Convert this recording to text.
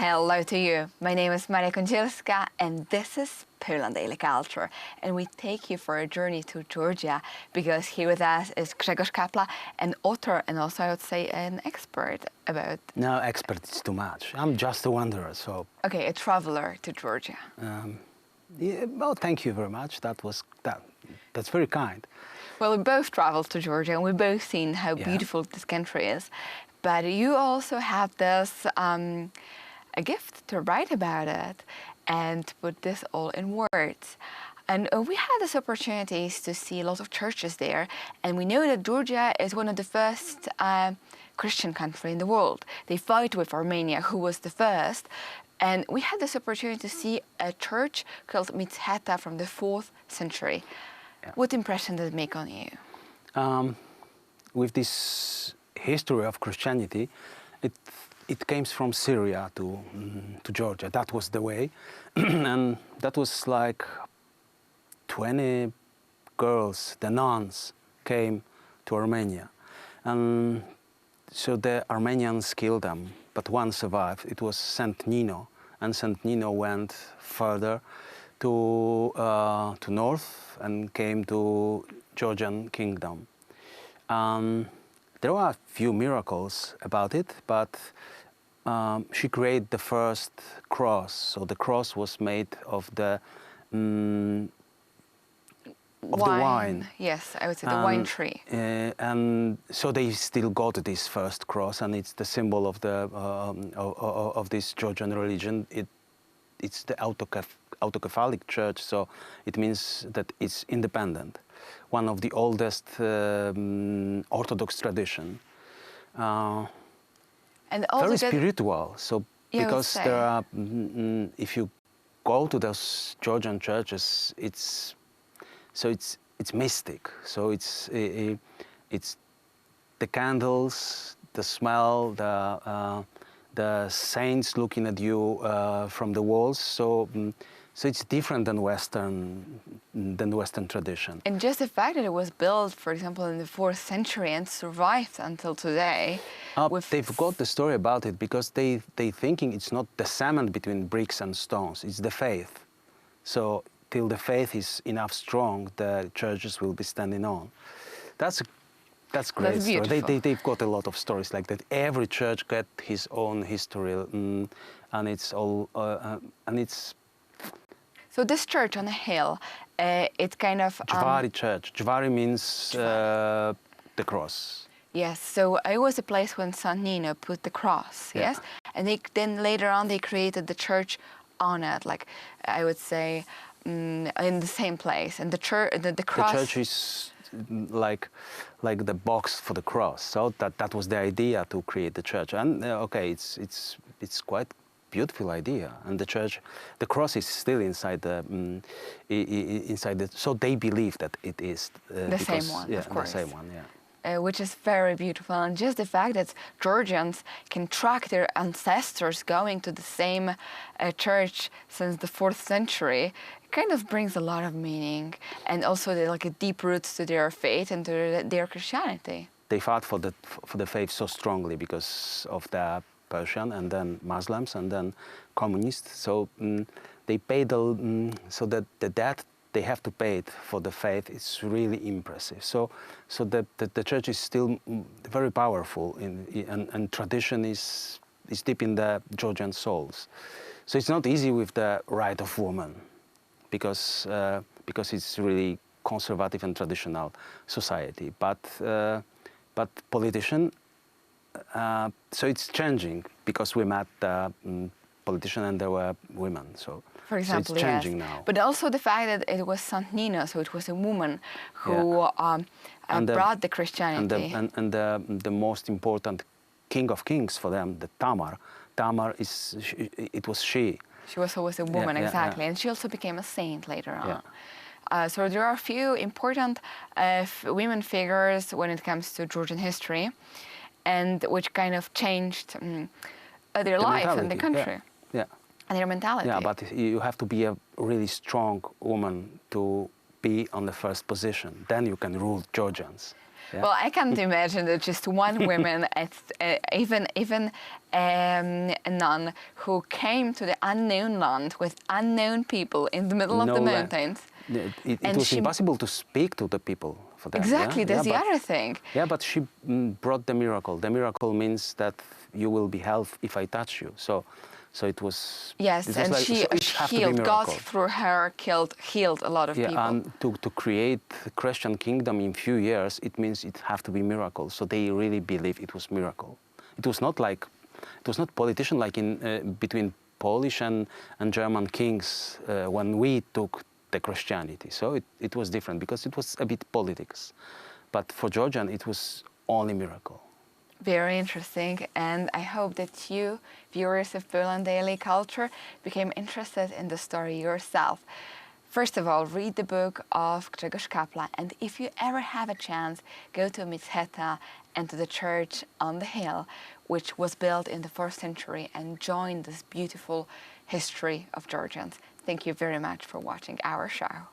Hello to you. My name is Maria Kądzielska and this is Poland Daily Culture. And we take you for a journey to Georgia because here with us is Grzegorz Kapla, an author and also I would say an expert about... No, expert is too much. I'm just a wanderer, so... Okay, a traveler to Georgia. Yeah, well, thank you very much. That's very kind. Well, we both traveled to Georgia and we've both seen how beautiful this country is. But you also have this a gift to write about it and put this all in words. And we had this opportunities to see a lot of churches there. And we know that Georgia is one of the first Christian country in the world. They fight with Armenia, who was the first. And we had this opportunity to see a church called Mitheta from the 4th century. Yeah. What impression did it make on you? With this history of Christianity, it came from Syria to Georgia. That was the way. And that was like 20 girls, the nuns, came to Armenia. And so the Armenians killed them, but one survived. It was Saint Nino. And Saint Nino went further to north and came to Georgian kingdom. There were a few miracles about it, but she created the first cross. So the cross was made of the wine. Yes, I would say the wine tree. And so they still got this first cross, and it's the symbol of the of this Georgian religion. It's the autocephalic church, so it means that it's independent. One of the oldest Orthodox tradition. And very spiritual. So because there are, if you go to those Georgian churches, it's mystic. So it's the candles, the smell, the saints looking at you from the walls. So it's different than Western tradition. And just the fact that it was built, for example, in the 4th century and survived until today. They've got the story about it because they thinking it's not the cement between bricks and stones, it's the faith. So till the faith is enough strong, the churches will be standing on. That's great. That's story. They've got a lot of stories like that. Every church got his own history, and it's all and it's. So this church on a hill, it's kind of... Jvari church. Jvari means the cross. Yes, so it was a place when Saint Nino put the cross, yes? And then later on they created the church on it, like I would say in the same place. And the cross... The church is like the box for the cross. So that was the idea to create the church. And okay, it's quite beautiful idea, and the cross is still inside the so they believe that it is the same one, of course. The same one, which is very beautiful, and just the fact that Georgians can track their ancestors going to the same church since the 4th century kind of brings a lot of meaning, and also like a deep roots to their faith and to their Christianity. They fought for the faith so strongly because of the Persian and then Muslims and then communists. So they paid so that the debt they have to pay it for the faith is really impressive. So the church is still very powerful and tradition is deep in the Georgian souls. So it's not easy with the right of woman because it's really conservative and traditional society. But politician. So it's changing because we met politicians and there were women. So, for example, it's changing now. But also the fact that it was Saint Nino, so it was a woman who brought the Christianity. And the most important king of kings for them, the Tamar. Tamar it was she. She was always a woman, exactly, and she also became a saint later on. So there are a few important women figures when it comes to Georgian history, and which kind of changed their life in the country. And their mentality. Yeah, but you have to be a really strong woman to be on the first position. Then you can rule Georgians. Yeah. Well, I can't imagine that just one woman, even a nun who came to the unknown land with unknown people in the middle of No the land. mountains. It And was she- impossible to speak to the people for them. Exactly, yeah? that's the but, other thing. Yeah, but she brought the miracle. The miracle means that you will be healthy if I touch you. So it was. Yes, it was and like, she so it have to be healed. God miracle. through her healed a lot of Yeah, people. and to create the Christian kingdom in few years, it means it have to be miracle. So they really believe it was miracle. It was not politician like in between Polish and German kings when we took the Christianity. So it was different because it was a bit politics. But for Georgian, it was only miracle. Very interesting, and I hope that you, viewers of Poland Daily Culture, became interested in the story yourself. First of all, read the book of Grzegorz Kapla, and if you ever have a chance, go to Mizheta and to the church on the hill, which was built in the 4th century, and join this beautiful history of Georgians. Thank you very much for watching our show.